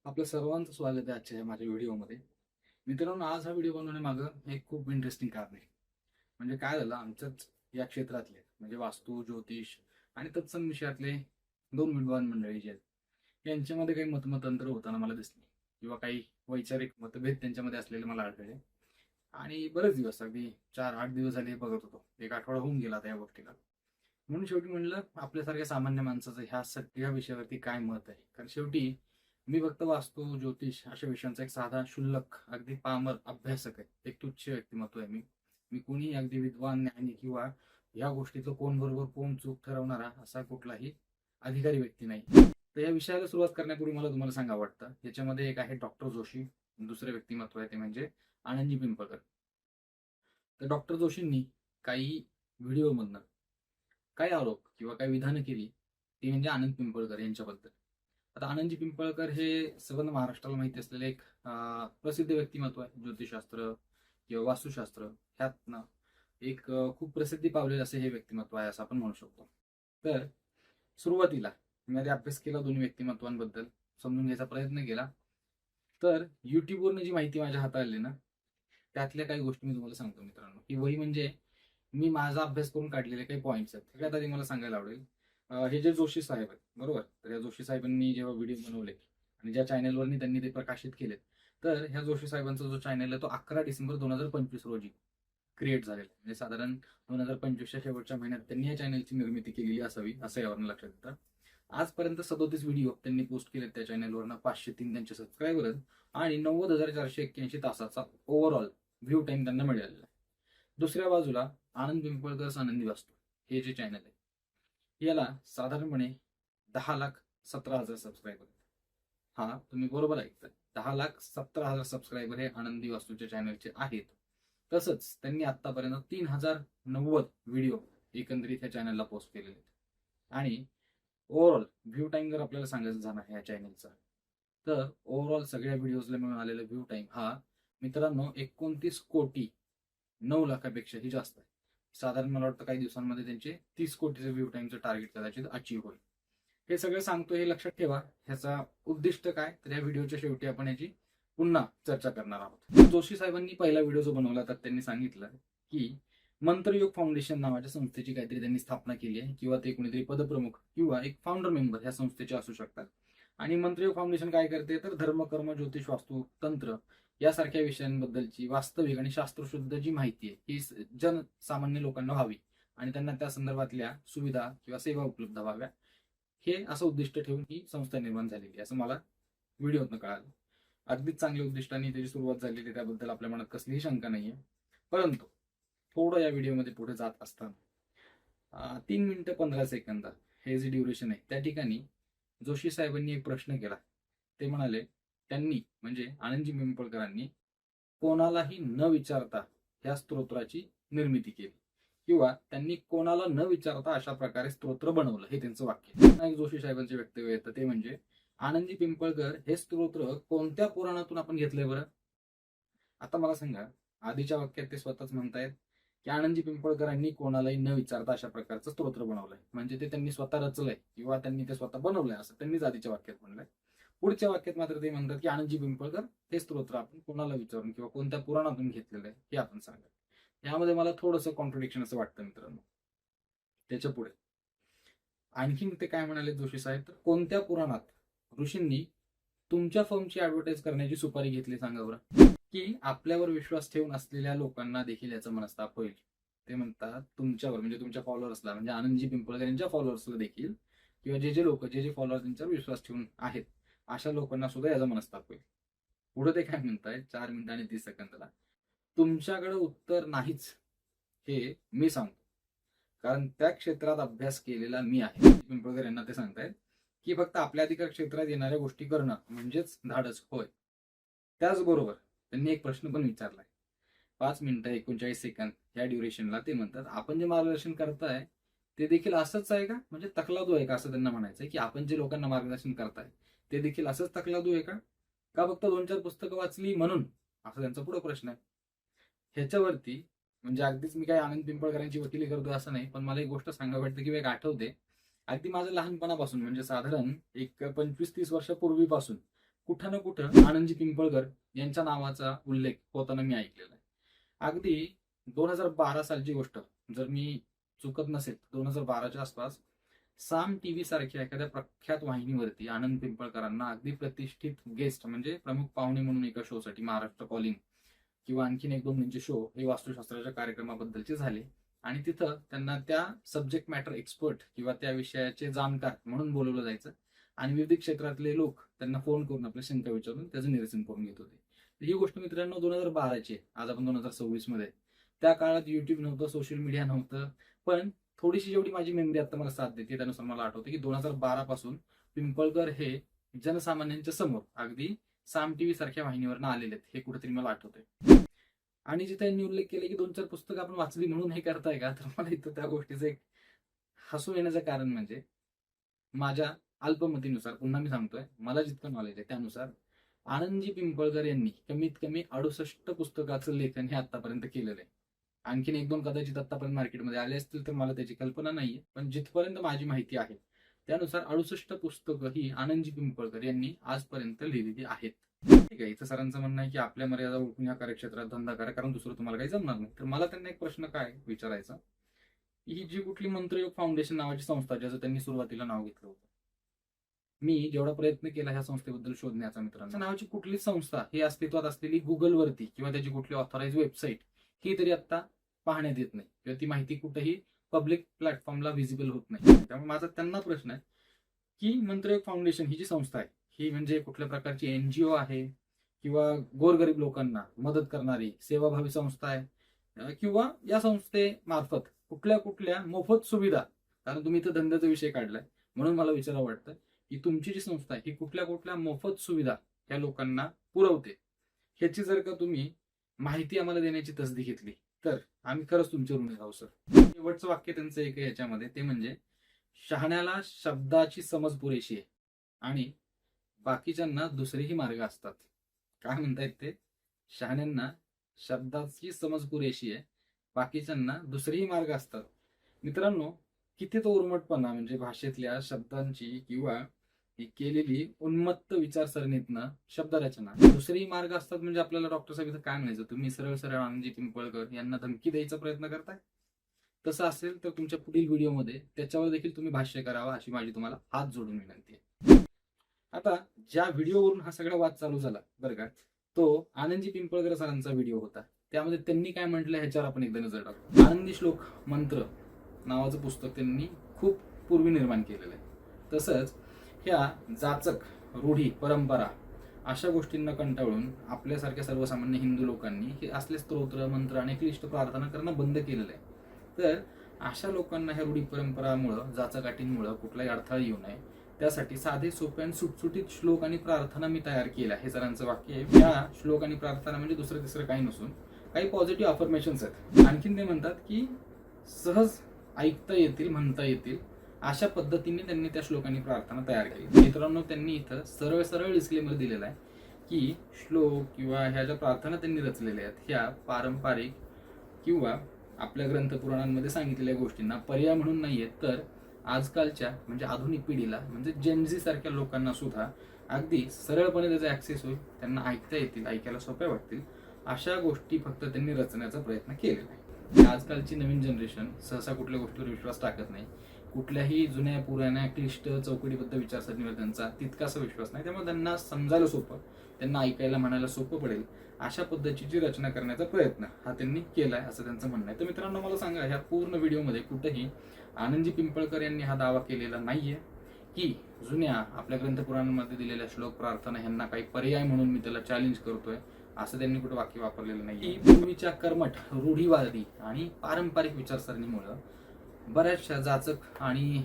आपल्या सर्वांचं स्वागत आहे आजच्या या माझ्या व्हिडिओमध्ये. मित्रांनो, आज हा व्हिडिओ बनवण्यामागं एक खूप इंटरेस्टिंग कारण आहे. म्हणजे काय झालं, आमच्याच या क्षेत्रातले म्हणजे वास्तू, ज्योतिष आणि तत्सम विषयातले दोन विद्वान मंडळी जे आहेत, यांच्यामध्ये काही मतमतांतर होताना मला दिसली किंवा काही वैचारिक मतभेद त्यांच्यामध्ये असलेले मला आढळले. आणि बरेच दिवस, अगदी 4-8 दिवस झाले हे बघत होतो. एक आठवडा होऊन गेला त्या गोष्टीला. म्हणून शेवटी म्हणलं, आपल्यासारख्या सामान्य माणसाचं ह्या सगळ्या विषयावरती काय मत आहे. कारण शेवटी मी फक्त वास्तू, ज्योतिष अशा विषयांचा एक साधा, क्षुल्लक, अगदी पामर अभ्यासक आहे. एक तुच्छ व्यक्तिमत्व आहे मी. मी कोणीही अगदी विद्वान, ज्ञानी किंवा या गोष्टीचं कोण बरोबर कोण चूक ठरवणारा असा कुठलाही अधिकारी व्यक्ती नाही. तर या विषयाला सुरुवात करण्यापूर्वी मला तुम्हाला सांगावं वाटतं, याच्यामध्ये एक आहे डॉक्टर जोशी, दुसरे व्यक्तिमत्व आहे ते म्हणजे आनंदजी पिंपळकर. तर डॉक्टर जोशींनी काही व्हिडिओमधनं काही आरोप किंवा काही विधानं केली, ती म्हणजे आनंद पिंपळकर यांच्याबद्दल. आता आनंदजी पिंपळकर हे संपूर्ण महाराष्ट्राला माहिती असलेले एक प्रसिद्ध व्यक्तिमत्व आहे. ज्योतिषशास्त्र किंवा वास्तुशास्त्र ह्यातनं एक खूप प्रसिद्धी पावलेलं असे हे व्यक्तिमत्व आहे, असं आपण म्हणू शकतो. तर सुरुवातीला मी आधी अभ्यास केला दोन्ही व्यक्तिमत्वांबद्दल, समजून घ्यायचा प्रयत्न केला. तर युट्यूबवरनं जी माहिती माझ्या हातात आली ना, त्यातल्या काही गोष्टी मी तुम्हाला सांगतो मित्रांनो, की वही म्हणजे मी माझा अभ्यास करून काढलेले काही पॉईंट्स आहेत. सगळ्यात आधी मला सांगायला आवडेल, हे जे जोशी साहेब आहेत, बरोबर? तर या जोशी साहेबांनी जेव्हा व्हिडिओ बनवले आणि ज्या चॅनलवरनी त्यांनी ते प्रकाशित केलेत, तर ह्या जोशी साहेबांचा जो चॅनल आहे तो 11 डिसेंबर 2025 रोजी क्रिएट झालेला आहे. म्हणजे साधारण 2025च्या शेवटच्या महिन्यात त्यांनी या चॅनलची निर्मिती केलेली असावी, असं यावरून लक्षात येतं. आजपर्यंत 37 व्हिडिओ त्यांनी पोस्ट केलेत त्या चॅनलवरनं. 503 त्यांचे सबस्क्रायबर आहेत आणि 90,481 तासाचा ओव्हरऑल व्ह्यू टाइम त्यांना मिळालेला आहे. दुसऱ्या बाजूला आनंद पिंपळकर आनंदी वास्तू हे जे चॅनल आहे, याला साधारणपणे 10,17,000 सबस्क्रायबर आहेत. हा, तुम्ही बरोबर ऐकताय, 10,17,000 सबस्क्रायबर हे आनंदी वास्तूच्या चॅनलचे आहेत. तसंच त्यांनी आतापर्यंत 3,090 व्हिडिओ एकंदरीत ह्या चॅनलला पोस्ट केलेले आहेत. आणि ओव्हरऑल व्ह्यू टाइम जर आपल्याला सांगायचं झाला ह्या चॅनलचा, तर ओव्हरऑल सगळ्या व्हिडिओजला मिळून आलेला व्ह्यू टाइम हा मित्रांनो 29,09,00,000पेक्षाही जास्त आहे. साधारण मला वाटतं काही दिवसांमध्ये त्यांचे 30 कोटीचे व्ह्यू टाइमचं टार्गेट कदाचित अचीव्ह होईल. हे सगळं सांगतो हे लक्षात ठेवा. ह्याचा उद्दिष्ट काय, तर या व्हिडिओच्या शेवटी आपण याची पुन्हा चर्चा करणार आहोत. जोशी साहेबांनी पहिला व्हिडिओ जो बनवला तर त्यांनी सांगितलं की मंत्रयोग फाउंडेशन नावाच्या संस्थेची काहीतरी त्यांनी स्थापना केली आहे, किंवा ते कोणीतरी पदप्रमुख किंवा एक फाउंडर मेंबर ह्या संस्थेचे असू शकतात. आणि मंत्रयोग फाउंडेशन काय करते, तर धर्म, कर्म, ज्योतिष, वास्तू, तंत्र यासारख्या विषयांबद्दलची वास्तविक आणि शास्त्रशुद्ध जी माहिती आहे ही जनसामान्य लोकांना व्हावी आणि त्यांना त्या संदर्भातल्या सुविधा किंवा सेवा उपलब्ध व्हाव्या, हे असं उद्दिष्ट ठेवून ही संस्था निर्माण झालेली असं मला व्हिडिओतनं कळालं. अगदीच चांगल्या उद्दिष्टाने त्याची सुरुवात झालेली, त्याबद्दल आपल्या मनात कसलीही शंका नाहीये. परंतु थोडं या व्हिडिओमध्ये पुढे जात असताना 3 मिनिटं 15 सेकंद हे जे ड्युरेशन आहे त्या ठिकाणी जोशी साहेबांनी एक प्रश्न केला. ते म्हणाले, त्यांनी म्हणजे आनंदजी पिंपळकरांनी कोणालाही न विचारता ह्या स्तोत्राची निर्मिती केली, किंवा त्यांनी कोणाला न विचारता अशा प्रकारे स्तोत्र बनवलं, हे त्यांचं वाक्य. एक जोशी साहेबांचे वक्तव्य येतं ते म्हणजे, आनंदजी पिंपळकर हे स्तोत्र कोणत्या पुराणातून आपण घेतलंय बरं? आता मला सांगा, आधीच्या वाक्यात ते स्वतःच म्हणतायत की आनंदजी पिंपळकरांनी कोणालाही न विचारता अशा प्रकारचं स्तोत्र बनवलंय, म्हणजे ते त्यांनी स्वतः रचलंय किंवा त्यांनी ते स्वतः बनवलंय असं त्यांनीच आधीच्या वाक्यात म्हणलंय. पुढच्या वाक्यात मात्र ते म्हणतात की आनंदजी पिंपळकर हे स्तोत्र आपण कोणाला विचारून किंवा कोणत्या पुराणातून घेतलेलं आहे हे आपण सांगा. यामध्ये मला थोडंसं कॉन्ट्रडिक्शन असं वाटतं मित्रांनो. त्याच्या पुढे आणखीन ते काय म्हणाले जोशी साहेब, तर कोणत्या पुराणात ऋषींनी तुमच्या फर्मची ऍडव्हर्टाईज करण्याची सुपारी घेतली सांगा बरं, की आपल्यावर विश्वास ठेवून असलेल्या लोकांना देखील याचा मनस्ताप होईल. ते म्हणतात तुमच्यावर म्हणजे तुमच्या फॉलोअर्सला, म्हणजे आनंदजी पिंपळकर यांच्या फॉलोअर्सला देखील, किंवा जे लोक जे फॉलोअर्स त्यांच्यावर विश्वास ठेवून आहेत अशा लोकांना सुद्धा याचा मनस्ताप होईल. पुढे ते काय म्हणताय 4 मिनिटं आणि 30 सेकंदाला, तुमच्याकडे उत्तर नाहीच हे मी सांगतो, कारण त्या क्षेत्रात अभ्यास केलेला मी आहे. पिंपळकर यांना ते सांगतायत की फक्त आपल्या अधिकार क्षेत्रात येणाऱ्या गोष्टी करणं म्हणजेच धाडस होय. त्याचबरोबर त्यांनी एक प्रश्न पण विचारलाय. 5 मिनिटं 39 सेकंद या ड्युरेशनला ते म्हणतात, आपण जे मार्गदर्शन करताय ते देखील असंच आहे का, म्हणजे तकलादू आहे का, असं त्यांना म्हणायचंय की आपण जे लोकांना मार्गदर्शन करताय ते देखील असंच तकलादू आहे का फक्त 2-4 पुस्तकं वाचली म्हणून, असा त्यांचा पुढे प्रश्न आहे. ह्याच्यावरती म्हणजे अगदीच मी काय आनंद पिंपळकरांची वकिली करतोय असं नाही, पण मला एक गोष्ट सांगावं वाटतं किंवा एक आठवते. अगदी माझं लहानपणापासून म्हणजे साधारण एक 25-30 वर्षापूर्वीपासून कुठं ना कुठं आनंदजी पिंपळकर यांच्या नावाचा उल्लेख होताना मी ऐकलेला आहे. अगदी 2012 सालची गोष्ट, जर मी चुकत नसेल 2012च्या आसपास साम टीव्ही सारख्या एखाद्या प्रख्यात वाहिनीवरती आनंद पिंपळकरांना अगदी प्रतिष्ठित गेस्ट म्हणजे प्रमुख पाहुणे म्हणून एका शो साठी, महाराष्ट्र कॉलिंग किंवा आणखीन एक दोन त्यांचे शो हे वास्तुशास्त्राच्या कार्यक्रमाबद्दलचे झाले आणि तिथं त्यांना त्या सब्जेक्ट मॅटर एक्सपर्ट किंवा त्या विषयाचे जाणकार म्हणून बोलवलं जायचं आणि विविध क्षेत्रातले लोक त्यांना फोन करून आपल्या शंका विचारून त्याचं निरसन करून घेत होते. ही गोष्ट मित्रांनो 2012ची आहे. आज आपण 2026 मध्ये. त्या काळात युट्यूब नव्हतं, सोशल मीडिया नव्हतं, पण थोडीशी जेवढी माझी मेमरी आता मला साथ देते त्यानुसार मला आठवतं की 2012 पासून पिंपळकर हे जनसामान्यांच्या समोर अगदी साम टीव्ही सारख्या वाहिनीवरनं आलेले आहेत हे कुठेतरी मला आठवतंय. आणि जिथे त्यांनी उल्लेख केले की 2-4 पुस्तकं आपण वाचली म्हणून हे करताय का, तर मला इथं त्या गोष्टीचं एक हसू येण्याचं कारण म्हणजे माझ्या अल्पमतीनुसार, पुन्हा मी सांगतोय, मला जितकं नॉलेज आहे त्यानुसार आनंदजी पिंपळकर यांनी कमीत कमी 68 पुस्तकाचं लेखन हे आतापर्यंत केलेलं आहे. आणखीन 1-2 कदाचित आतापर्यंत मार्केटमध्ये आले असतील तर मला त्याची कल्पना नाहीये, पण जिथपर्यंत माझी माहिती आहे त्यानुसार 68 पुस्तकं ही आनंदजी पिंपळकर यांनी आजपर्यंत लिहिलेली आहेत. ठीक आहे, इथं सरांचं म्हणणं आहे की आपल्या मर्यादा ओळखून या कार्यक्षेत्रात धंदा करा कारण दुसरं तुम्हाला काही जमणार नाही. तर मला त्यांना एक प्रश्न काय विचारायचा, ही जी कुठली मंत्रयोग फाउंडेशन नावाची संस्था, ज्याचं त्यांनी सुरुवातीला नाव घेतलं होतं, मी जेवढा प्रयत्न केला ह्या संस्थेबद्दल शोधण्याचा मित्रांनो, नावाची कुठली संस्था ही अस्तित्वात असलेली गुगलवरती किंवा त्याची कुठली ऑथराइज वेबसाईट ही तरी आता पाहण्यात येत नाही किंवा ती माहिती कुठेही पब्लिक प्लॅटफॉर्मला व्हिजिबल होत नाही. त्यामुळे माझा त्यांना प्रश्न आहे की मंत्रयोग फाउंडेशन ही जी संस्था आहे ही म्हणजे कुठल्या प्रकारची एनजीओ आहे किंवा गोरगरीब लोकांना मदत करणारी सेवाभावी संस्था आहे किंवा या संस्थेमार्फत कुठल्या कुठल्या मोफत सुविधा, कारण तुम्ही इथं धंद्याचा विषय काढलाय म्हणून मला विचारावं वाटतं की तुमची जी संस्था आहे ही कुठल्या कुठल्या मोफत सुविधा या लोकांना पुरवते, ह्याची जर का तुम्ही माहिती आम्हाला देण्याची तसदी घेतली तर आम्ही खरंच तुमच्या ऋणी राहू सर. शेवटचं वाक्य त्यांचं एक आहे याच्यामध्ये, ते म्हणजे शहाण्याला शब्दाची समज पुरेशी आहे आणि बाकीच्यांना दुसरेही मार्ग असतात. काय म्हणतायत ते, शहाण्यांना शब्दाची समज पुरेशी आहे, बाकीच्यांना दुसरेही मार्ग असतात. मित्रांनो, किती तो उर्मटपणा म्हणजे भाषेतल्या शब्दांची किंवा ही केलेली उन्मत्त विचारसरणीतनं शब्दरचना. दुसरेही मार्ग असतात म्हणजे आपल्याला डॉक्टर साहेब इथं काय म्हणायचं, तुम्ही सरळ सरळ आनंदजी पिंपळकर यांना धमकी द्यायचा प्रयत्न करताय? तसं असेल तर तुमच्या पुढील व्हिडिओमध्ये त्याच्यावर देखील तुम्ही भाष्य करावा अशी माझी तुम्हाला हात जोडून विनंती आहे. आता ज्या व्हिडिओवरून हा सगळा वाद चालू झाला बरं का, तो आनंदजी पिंपळकर सरांचा व्हिडिओ होता. त्यामध्ये त्यांनी काय म्हटलं ह्याच्यावर आपण एकदा नजर टाकू. आनंदी श्लोक मंत्र नावाचं पुस्तक त्यांनी खूप पूर्वी निर्माण केलेलं आहे. तसंच ह्या जाचक, रूढी, परंपरा अशा गोष्टींना कंटाळून आपल्यासारख्या सर्वसामान्य हिंदू लोकांनी हे असले स्तोत्र, मंत्र आणि क्लिष्ट प्रार्थना करणं बंद केलेलं आहे. तर अशा लोकांना ह्या रूढी परंपरामुळं, जाचकाठींमुळं कुठलाही अडथळा येऊ नये त्यासाठी साधे, सोपे आणि सुटसुटीत श्लोक आणि प्रार्थना मी तयार केला. हे सरांचं वाक्य आहे. या श्लोक आणि प्रार्थना म्हणजे दुसरं तिसरं काही नसून काही पॉझिटिव्ह अफर्मेशन्स आहेत. आणखीन ते म्हणतात की सहज ऐकता येतील, म्हणता येतील अशा पद्धतीने त्यांनी त्या श्लोकांनी प्रार्थना तयार केली. मित्रांनो, त्यांनी इथं सरळ सरळ डिस्क्लेमर दिलेला आहे की श्लोक किंवा ह्या ज्या प्रार्थना त्यांनी रचलेल्या आहेत ह्या पारंपरिक किंवा आपल्या ग्रंथपुराणांमध्ये सांगितलेल्या गोष्टींना पर्याय म्हणून नाहीयेत, तर आजकालच्या म्हणजे आधुनिक पिढीला म्हणजे जेनझी सारख्या लोकांना सुद्धा अगदी सरळपणे त्याचा ऍक्सेस होईल, त्यांना ऐकता येतील, ऐकायला सोप्या वाटतील अशा गोष्टी फक्त त्यांनी रचण्याचा प्रयत्न केलेला आहे. आजकालची नवीन जनरेशन सहसा कुठल्या गोष्टीवर विश्वास टाकत नाही. कुठल्याही जुन्या पुराण्या क्लिष्ट चौकटीबद्ध विचारसरणीवर त्यांचा तितकासा विश्वास नाही. त्यामुळे त्यांना समजायला सोपं, त्यांना ऐकायला म्हणायला सोपं पडेल अशा पद्धतीची रचना करण्याचा प्रयत्न हा त्यांनी केलाय असं त्यांचं म्हणणं आहे. तर मित्रांनो, मला सांगा, ह्या पूर्ण व्हिडिओमध्ये कुठेही आनंदजी पिंपळकर यांनी हा दावा केलेला नाहीये की जुन्या आपल्या ग्रंथपुराणांमध्ये दिलेल्या श्लोक प्रार्थना ह्यांना काही पर्याय म्हणून मी त्याला चॅलेंज करतोय असं त्यांनी कुठं वाक्य वापरलेलं नाही. पूर्वीच्या कर्मठ, रूढीवादी आणि पारंपरिक विचारसरणीमुळं बऱ्याचशा जाचक आणि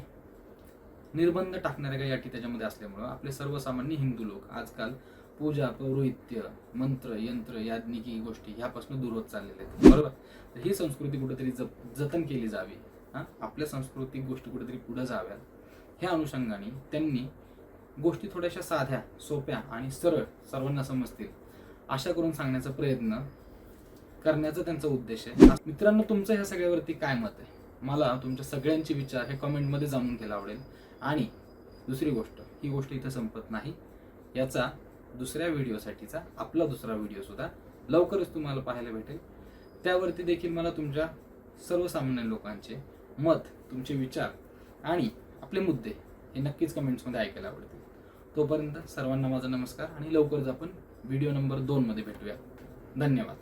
निर्बंध टाकणाऱ्या काही अटी त्याच्यामध्ये असल्यामुळं आपले सर्वसामान्य हिंदू लोक आजकाल पूजा, पौरोहित्य, मंत्र, यंत्र, याज्ञिकी गोष्टी ह्यापासून दूर होत चाललेले आहेत. बरोबर. तर ही संस्कृती कुठेतरी जतन केली जावी, आपल्या सांस्कृतिक गोष्टी कुठेतरी पुढे जाव्यात, ह्या अनुषंगाने त्यांनी गोष्टी थोड्याशा साध्या, सोप्या आणि सरळ सर्वांना समजतील अशा करून सांगण्याचा प्रयत्न करण्याचा त्यांचा उद्देश आहे. मित्रांनो, तुमचं ह्या सगळ्यावरती काय मत आहे? मला तुमच्या सगळ्यांचे विचार हे कमेंटमध्ये जाणून घ्यायला आवडेल. आणि दुसरी गोष्ट, ही गोष्ट इथं संपत नाही, याचा दुसऱ्या व्हिडिओसाठीचा आपला दुसरा व्हिडिओ सुद्धा लवकरच तुम्हाला पाहायला भेटेल. त्यावरती देखील मला तुमच्या सर्वसामान्य लोकांचे मत, तुमचे विचार आणि आपले मुद्दे हे नक्कीच कमेंट्समध्ये ऐकायला आवडतील. तोपर्यंत सर्वांना माझा नमस्कार आणि लवकरच आपण व्हिडिओ नंबर 2 मध्ये भेटूया. धन्यवाद.